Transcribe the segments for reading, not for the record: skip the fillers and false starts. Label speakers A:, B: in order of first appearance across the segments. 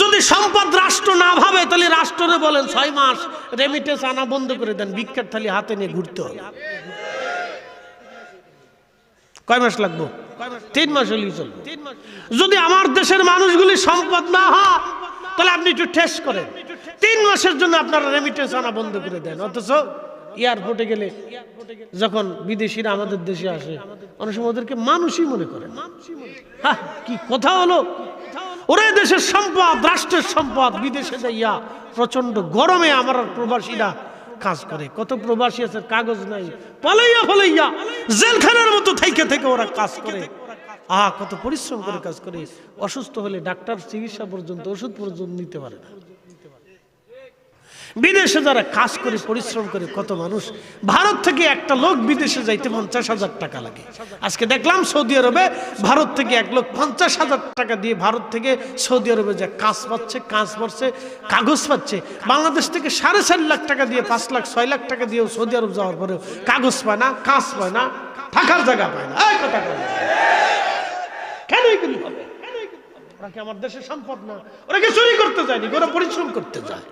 A: যদি সম্পদ রাষ্ট্র না ভাবে তাহলে রাষ্ট্রে বলেন 6 মাস রেমিটেন্স আনা বন্ধ করে দেন, ভিক্ষার থালি হাতে নিয়ে ঘুরতে হবে। কয় মাস লাগবে? 3 মাস হলেই চলবে। যদি আমার দেশের মানুষগুলি সম্পদ না হয় তাহলে আপনি একটু টেস্ট করেন, 3 মাসের জন্য আপনারা রেমিটেন্স আনা বন্ধ করে দেন। অথচ এয়ারপোর্টে গেলে যখন বিদেশিরা আমাদের দেশে আসে অনেক সময় ওদেরকে মানুষই মনে করে। হ্যাঁ, কি কথা হলো? ওরা দেশের সম্পদ, রাষ্ট্রের সম্পদ, বিদেশে যাইয়া প্রচন্ড গরমে আমার প্রবাসীরা কাজ করে। কত প্রবাসী আছে কাগজ নাই, পালাইয়া পালাইয়া জেলখানার মতো থেকে থেকে ওরা কাজ করে। কত পরিশ্রম করে কাজ করে। অসুস্থ হলে ডাক্তার চিকিৎসা পর্যন্ত, ওষুধ পর্যন্ত নিতে পারে না। বিদেশে যারা কাজ করে পরিশ্রম করে কত মানুষ, ভারত থেকে একটা লোক বিদেশে যাইতে 50,000 টাকা লাগে। আজকে দেখলাম সৌদি আরবে ভারত থেকে এক লোক 50,000 টাকা দিয়ে ভারত থেকে সৌদি আরবে যে কাজ পাচ্ছে, কাগজ পাচ্ছে। বাংলাদেশ থেকে 4.5 লাখ টাকা দিয়ে 5 লাখ 6 লাখ টাকা দিয়েও সৌদি আরব যাওয়ার পরেও কাগজ পায় না, কাজ পায় না, থাকার জায়গা পায় না। কেন এগুলি হবে? ওরা কি আমার দেশের সম্পদ না? ওরা কি চুরি করতে যায়নি, ওরা পরিশ্রম করতে যায়।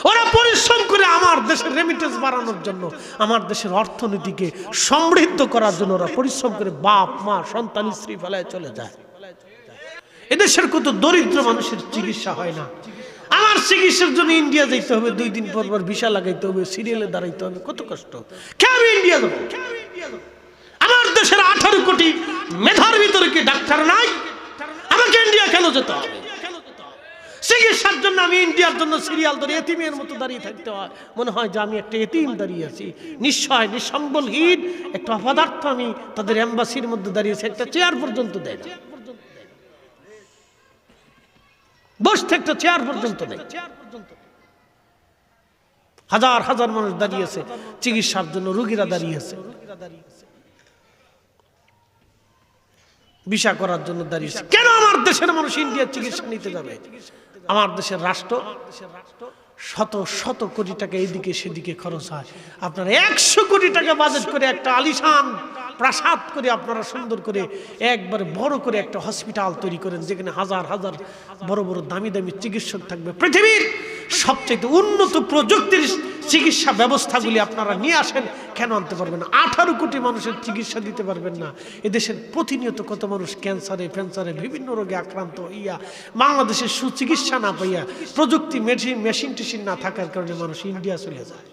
A: ওরা পরিশ্রম করে আমার দেশের রেমিটেন্স বাড়ানোর জন্য, আমার দেশের অর্থনীতিকে সমৃদ্ধ করার জন্য ওরা পরিশ্রম করে বাপ মা সন্তান স্ত্রী ফেলায় চলে যায়। এদেশের কত দরিদ্র মানুষের চিকিৎসা হয় না। আমার চিকিৎসার জন্য ইন্ডিয়া যেতে হবে, 2 দিন পর পর ভিসা লাগাইতে হবে, সিরিয়ালে দাঁড়াইতে হবে, কত কষ্ট। কেন ইন্ডিয়া যাবো? আমার দেশের 18 কোটি মেধার ভিতরে কি ডাক্তার নাই? আমাকে ইন্ডিয়া কেন যেতে হবে? চিকিৎসার জন্য আমি ইন্ডিয়ার জন্য সিরিয়াল ধরে এতিমের মতো দাঁড়িয়ে থাকতে হয়। মনে হয় যে আমি একটা এতিম দাঁড়িয়ে আছি, নিঃসহায় নিঃসম্বলহীন একটা অপদার্থ। আমি তাদের এম্বাসির মধ্যে দাঁড়িয়েছি, একটা চেয়ার পর্যন্ত দেয় না, বসতে একটা চেয়ার পর্যন্ত নেই। হাজার হাজার মানুষ দাঁড়িয়েছে চিকিৎসার জন্য, রোগীরা দাঁড়িয়েছে ভিসা করার জন্য দাঁড়িয়েছে। কেন আমার দেশের মানুষ ইন্ডিয়ার চিকিৎসা নিতে যাবে? আমার দেশের রাষ্ট্র শত শত কোটি টাকা এদিকে সেদিকে খরচ হয়। আপনারা 100 কোটি টাকা বাজেট করে একটা আলিশান প্রাসাদ করে আপনারা সুন্দর করে একবারে বড় করে একটা হসপিটাল তৈরি করেন, যেখানে হাজার হাজার বড় বড় দামি দামি চিকিৎসক থাকবে। পৃথিবীর সবচেয়ে উন্নত প্রযুক্তির চিকিৎসা ব্যবস্থাগুলি আপনারা নিয়ে আসেন, কেন আনতে পারবেন না? 18 কোটি মানুষের চিকিৎসা দিতে পারবেন না? এদেশের প্রতিনিয়ত কত মানুষ ক্যান্সারে ফ্যান্সারে বিভিন্ন রোগে আক্রান্ত হইয়া বাংলাদেশের সুচিকিৎসা না পাইয়া, প্রযুক্তি মেশিন টেশিন না থাকার কারণে মানুষ ইন্ডিয়া চলে যায়।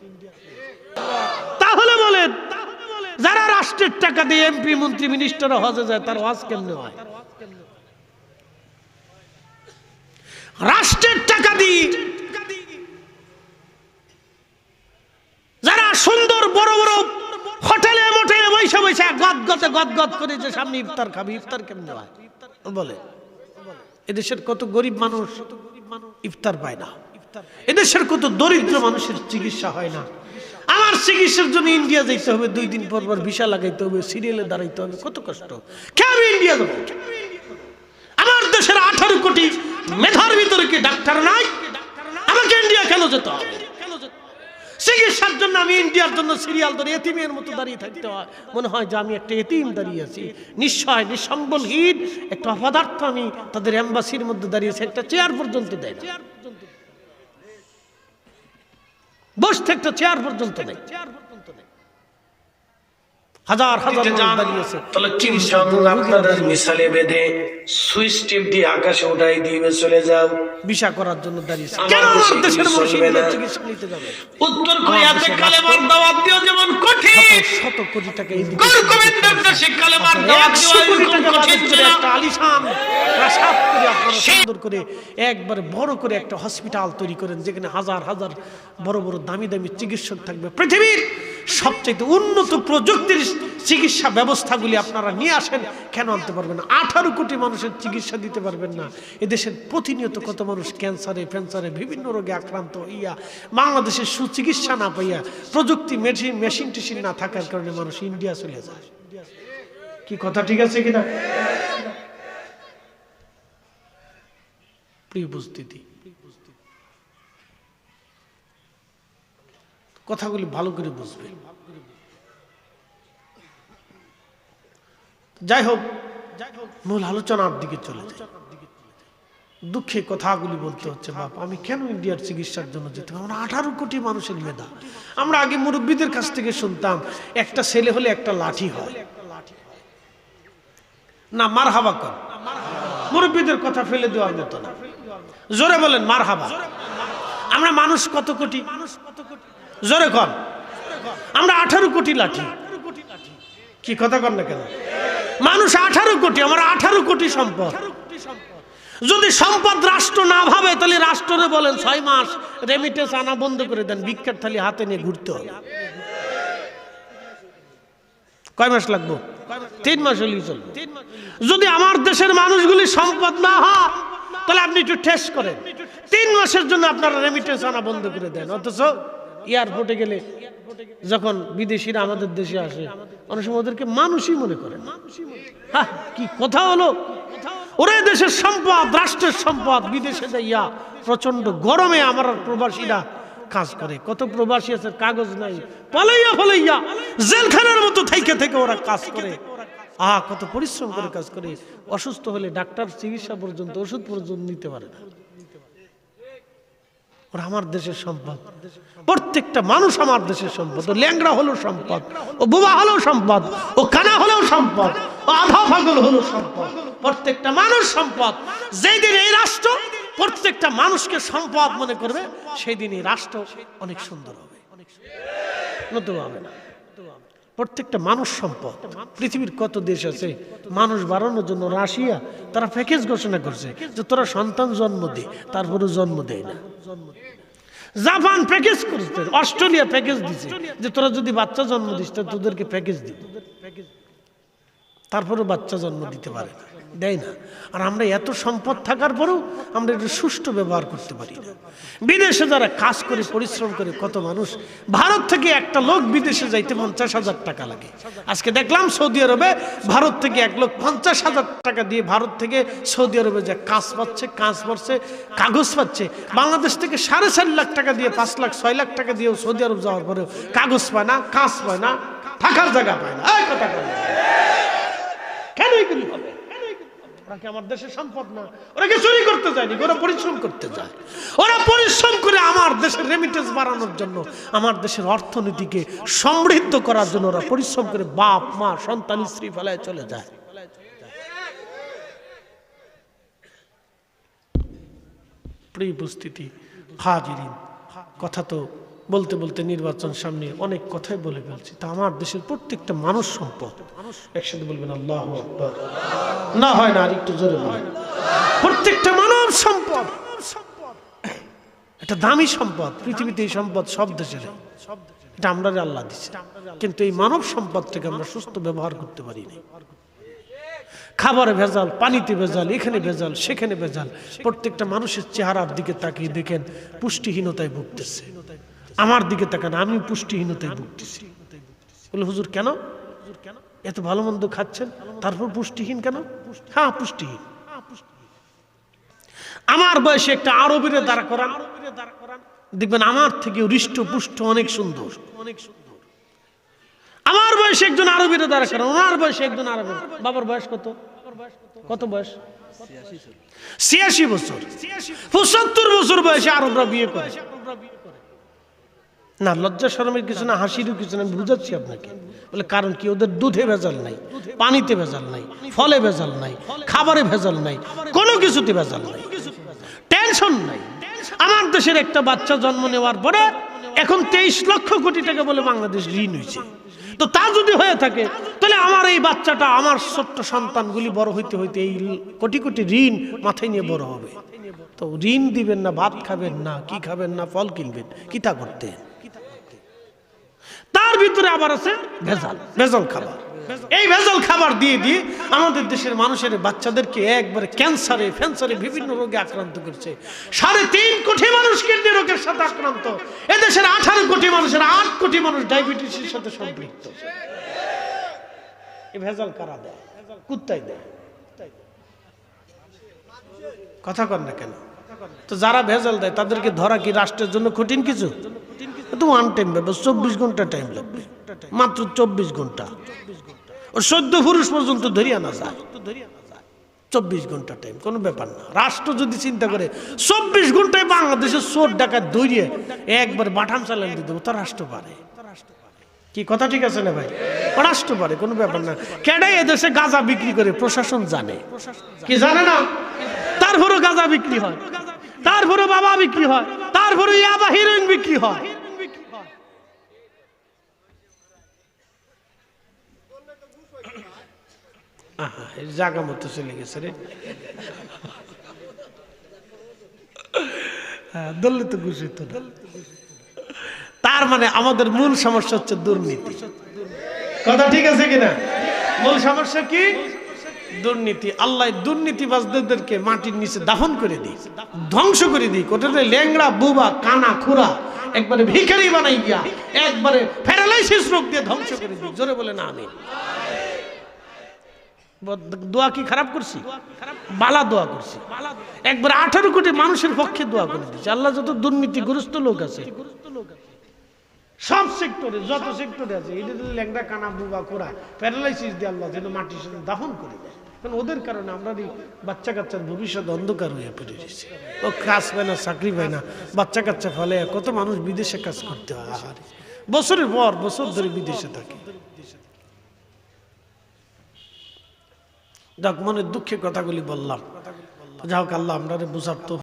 A: তাহলে বলেন, যারা রাষ্ট্রের টাকা দিয়ে এমপি মন্ত্রী মিনিস্টার হজে যায়, তার হজ কেমনে হয়? রাষ্ট্রের টাকা দিয়ে যারা সুন্দর বড় বড় হোটেলে মোটেলে বৈশা বৈশা গদগদ করে যে সামনে ইফতার খাবে, ইফতার কেমনে হয় বলে? এদেশের কত গরিব মানুষ ইফতার পায় না। এদেশের কত দরিদ্র মানুষের চিকিৎসা হয় না। আমার চিকিৎসার জন্য ইন্ডিয়া যেতে হবে, 2 দিন পর পর ভিসা লাগাইতে হবে, সিরিয়ালে দাঁড়াইতে হবে, কত কষ্ট। কেন ইন্ডিয়া যাবো? আমার দেশের 18 কোটি মেধার ভিতরে কি ডাক্তার নাই? আমাকে ইন্ডিয়া কেন যেতে হবে? চিকিৎসার জন্য আমি ইন্ডিয়ার জন্য সিরিয়াল ধরে এতিমের মতো দাঁড়িয়ে থাকতে হয়। মনে হয় যে আমি একটা এতিম দাঁড়িয়ে আছি, নিঃসহায় নিঃসম্বলহীন একটা অপদার্থ। আমি তাদের এম্বাসির মধ্যে দাঁড়িয়েছি, একটা চেয়ার পর্যন্ত দেয় না, বসতে একটা চেয়ার পর্যন্ত নেই। হাজার হাজার মানুষ দাঁড়িয়েছে।
B: তাহলে চিকিৎসা আপনাদের মিসালে বেঁধে সুইচ টিপ দিয়ে আকাশে উঠাই দিয়ে চলে যাও,
A: ভিসা করার জন্য দাঁড়িয়েছে। কেন আমার দেশের মানুষ ইন্ডিয়ার চিকিৎসা নিতে যাবে?
B: উত্তর কোরিয়াতে কালেমার দাওয়াত দিও যেমন কঠিন,
A: শত কোটি টাকা এই
B: গোবিন্দের দেশে কালেমার দাওয়াত দেওয়া এরকম কঠিন ছিল।
A: একটা আলিশান প্রাসাদ করে আপনারা সুন্দর করে একবারে বড় করে একটা হসপিটাল তৈরি করেন, যেখানে হাজার হাজার বড় বড় দামি দামি চিকিৎসক থাকবে। পৃথিবীর সবচেয়ে উন্নত প্রযুক্তির চিকিৎসা ব্যবস্থাগুলি আপনারা নিয়ে আসেন, কেন আনতে পারবেন না? 18 কোটি মানুষের চিকিৎসা দিতে পারবেন না? এদেশের প্রতিনিয়ত কত মানুষ ক্যান্সারে ফ্যান্সারে বিভিন্ন রোগে আক্রান্ত হইয়া বাংলাদেশের সুচিকিৎসা না পাইয়া, প্রযুক্তি মেশিন টেশিন না থাকার কারণে মানুষ ইন্ডিয়া চলে যায়। কি কথা ঠিক আছে কিনা? প্রিয় উপস্থিতি, কথাগুলি ভালো করে বুঝবে। যাই হোক, মূল আলোচনার দিকে চলে যায়। দুঃখে কথাগুলি বলতে হচ্ছে, বাপ আমি কেন ইন্ডিয়ার চিকিৎসার জন্য যেতে হবে? আমরা 18 কোটি মানুষের মেধা। আমরা আগে মুরব্বীদের কাছ থেকে শুনতাম একটা ছেলে হলে একটা লাঠি হয় না, মারহাবা কর। মুরব্বীদের কথা ফেলে দেওয়ার মতো না, জোরে বলেন মারহাবা। আমরা মানুষ কত কোটি? জোরে কর। আমরা 18 কোটি লাঠি। কি কথা কর না কেন? মানুষ 18 কোটি, আমরা 18 কোটি সম্পদ। যদি সম্পদ রাষ্ট্র না ভাবে তাহলে রাষ্ট্রে বলেন 6 মাস রেমিটেন্স আনা বন্ধ করে দেন, ভিক্ষার থালি হাতে নিয়ে ঘুরতে হবে। কয় মাস লাগবে? 3 মাস হলেই চলবে। যদি আমার দেশের মানুষগুলি সম্পদ না হয় তাহলে আপনি একটু টেস্ট করেন, 3 মাসের জন্য আপনারা রেমিটেন্স আনা বন্ধ করে দেন। অথচ এয়ারপোর্টে গেলে যখন বিদেশিরা আমাদের দেশে আসে অনেক সময় ওদেরকে মানুষই মনে করে। হ্যাঁ, কি কথা হলো? ওরা দেশের সম্পদ, রাষ্ট্রের সম্পদ, বিদেশে যাইয়া প্রচন্ড গরমে আমার প্রবাসীরা কাজ করে। কত প্রবাসী আছে কাগজ নাই, পালাইয়া পালাইয়া জেলখানার মতো থেকে থেকে ওরা কাজ করে। কত পরিশ্রম করে কাজ করে। অসুস্থ হলে ডাক্তার চিকিৎসা পর্যন্ত, ওষুধ পর্যন্ত নিতে পারে না। ওরা আমার দেশের সম্পদ। প্রত্যেকটা মানুষ আমার দেশের সম্পদ। ও ল্যাংড়া হলো সম্পদ, ও বোবা হলো সম্পদ, ও কানা হলেও সম্পদ, ও আধা পাগল হলো সম্পদ। প্রত্যেকটা মানুষ সম্পদ। যেই দিন এই রাষ্ট্র প্রত্যেকটা মানুষকে সম্পদ মনে করবে, সেই দিন এই রাষ্ট্র অনেক সুন্দর হবে, নতুন হবে না। প্রত্যেকটা মানুষ সম্পদ। পৃথিবীর কত দেশ আছে মানুষ বাড়ানোর জন্য, রাশিয়া তারা প্যাকেজ ঘোষণা করছে যে তোরা সন্তান জন্ম দে, তারপরে জন্ম দেয় না। জাপান প্যাকেজ করছে, অস্ট্রেলিয়া প্যাকেজ দিছে যে তোরা যদি বাচ্চা জন্ম দিস তোদেরকে প্যাকেজ দিব, তারপরে বাচ্চা জন্ম দিতে পারে না, দেয় না। আর আমরা এত সম্পদ থাকার পরেও আমরা এটা সুষ্ঠু ব্যবহার করতে পারি না। বিদেশে যারা কাজ করে পরিশ্রম করে কত মানুষ, ভারত থেকে একটা লোক বিদেশে যাইতে 50,000 টাকা লাগে। আজকে দেখলাম সৌদি আরবে ভারত থেকে এক লোক 50,000 টাকা দিয়ে ভারত থেকে সৌদি আরবে যে কাজ পাচ্ছে, কাজ করছে, কাগজ পাচ্ছে। বাংলাদেশ থেকে 4.5 লাখ টাকা দিয়ে, 5 লাখ 6 লাখ টাকা দিয়েও সৌদি আরব যাওয়ার পরেও কাগজ পায় না, কাজ পায় না, থাকার জায়গা পায় না। এই কথা কেন এগুলি হবে? ওরা কি আমার দেশের সম্পদ না? ওরা কি চুরি করতে যায়নি, ওরা পরিশ্রম করতে যায়। ওরা পরিশ্রম করে আমার দেশের রেমিটেন্স বাড়ানোর জন্য, আমার দেশের অর্থনীতিকে সমৃদ্ধ করার জন্য ওরা পরিশ্রম করে বাপ মা সন্তান স্ত্রী ফেলায় চলে যায়। প্রিয় উপস্থিতি, হাজিরিন, কথা তো বলতে বলতে নির্বাচন সামনে, অনেক কথাই বলে ফেলছি। তা আমার দেশের প্রত্যেকটা মানুষ সম্পদ। একসাথে বলবেন আল্লাহু আকবার। না হয় না, আর একটু জোরে বলেন। প্রত্যেকটা মানব সম্পদ, এটা দামি সম্পদ। পৃথিবীতে এই সম্পদ সব দেশের, এটা আমরা আল্লাহ দিচ্ছে। কিন্তু এই মানব সম্পদটাকে আমরা সুস্থ ব্যবহার করতে পারি না। খাবারে ভেজাল, পানিতে ভেজাল, এখানে ভেজাল, সেখানে ভেজাল। প্রত্যেকটা মানুষের চেহারার দিকে তাকিয়ে দেখেন পুষ্টিহীনতায় ভুগতেছে। আমার দিকে তাকান, আমি পুষ্টিহীনতায় ভুগতেছি। বলে হুজুর কেন এত ভালো মন্দ খাচ্ছেন, তারপর পুষ্টিহীন কেন? হ্যাঁ, পুষ্টিহীন। আমার বয়সে একটা আরবিরে দাঁড়া করান, দেখবেন আমার থেকে হৃষ্ট পুষ্ট অনেক সুন্দর। আমার বয়সে একজন আরবিরে দাঁড়া করান, ওনার বয়সে একজন আরবি। বাবার বয়স কত? কত বয়স? 86 বছর। 75 বছর বয়সে আরবরা বিয়ে করে না। লজ্জা শরমের কিছু না, হাসিরও কিছু না। আমি বুঝাচ্ছি আপনাকে। বলে কারণ কি? ওদের দুধে ভেজাল নাই, পানিতে ভেজাল নাই, ফলে ভেজাল নাই, খাবারে ভেজাল নাই, কোনো কিছুতে ভেজাল নাই, টেনশন নাই। আমার দেশের একটা বাচ্চা জন্ম নেওয়ার পরে এখন 23 লক্ষ কোটি টাকা বলে বাংলাদেশ ঋণ হয়েছে। তো তা যদি হয়ে থাকে তাহলে আমার এই বাচ্চাটা, আমার ছোট্ট সন্তানগুলি বড় হইতে হইতে এই কোটি কোটি ঋণ মাথায় নিয়ে বড় হবে। তো ঋণ দিবেন না, ভাত খাবেন না, কি খাবেন না, ফল কিনবেন, কি তা করতে? তার ভিতরে আবার আছে ভেজাল, ভেজাল খাবার। এই ভেজাল খাবার দিয়ে দিয়ে আমাদের দেশের মানুষের বাচ্চাদেরকে একবারে ক্যান্সারে, ফ্যান্সারে, বিভিন্ন রোগে আক্রান্ত করছে। 3.5 কোটি মানুষ কিডনি রোগের সাথে আক্রান্ত। এদেশের 18 কোটি মানুষের 8 কোটি মানুষ ডায়াবেটিসের সাথে সম্পৃক্ত। এই ভেজাল কারা দেয়? কুত্তাই দেয়। কথা কন না কেন? তো যারা ভেজাল দেয় তাদেরকে ধরা কি রাষ্ট্রের জন্য কঠিন কিছু? তো ওয়ান টাইম ব্যাপার, 24 ঘন্টা টাইম লাগবে, মাত্র 24 ঘন্টা। ও 14 পুরুষ পর্যন্ত ধরিয়া না যায়। 24 ঘন্টা টাইম, কোনো ব্যাপার না। রাষ্ট্র যদি চিন্তা করে 24 ঘন্টায় বাংলাদেশের চোর ডাকাত ধরিয়ে একবার বাটাম চালান দিয়ে দেবো, তা রাষ্ট্র পারে। কি কথা ঠিক আছে না ভাই? রাষ্ট্র পারে, কোনো ব্যাপার না। কেডাই এদেশে গাঁজা বিক্রি করে প্রশাসন জানে কি জানে না? তারপরও গাঁজা বিক্রি হয়, তারপরে বাবা বিক্রি হয়, তারপরে ইয়াবা হিরোইন বিক্রি হয়। জায়গা মতো চলে গেছে রে, দললে তো ঘুষি তো। তার মানে আমাদের মূল সমস্যা হচ্ছে দুর্নীতি। কথা ঠিক আছে কিনা? মূল সমস্যা কি? দুর্নীতি। আল্লাহ দুর্নীতিবাজদেরকে মাটির নিচে দাফন করে দিই, ধ্বংস করে দিই। কোথায় ল্যাংড়া বুবা কানা খুরা একবারে ভিখারি বানাই গিয়া একবারে প্যারালাইসিস রোগ দিয়ে ধ্বংস করে দিই। জোরে বলে না আমি দোয়া কি খারাপ করছি? বালা দোয়া করছি। একবার 18 কোটি মানুষের পক্ষে দোয়া করে দিচ্ছি। আল্লাহ যত দুর্নীতিগ্রস্ত লোক আছে সব সেক্টরে, যত সেক্টরে আছে, এটা ল্যাংড়া কানা বুবা খোরা প্যারালাইসিস দিয়ে আল্লাহ যেন মাটির সাথে দাফন করে দেয়। কারণ ওদের কারণে আমরা বাচ্চা কাচ্চার ভবিষ্যৎ অন্ধকার হয়ে পড়ে রয়েছে। ও কাজ পায় না, চাকরি পায় না, বাচ্চা কাচ্চা ফলে কত মানুষ বিদেশে কাজ করতে হয়, বছরের পর বছর ধরে বিদেশে থাকে। যাক, মনের দুঃখে কথাগুলি বললাম। যাক, আল্লাহ আমরা বুঝার তো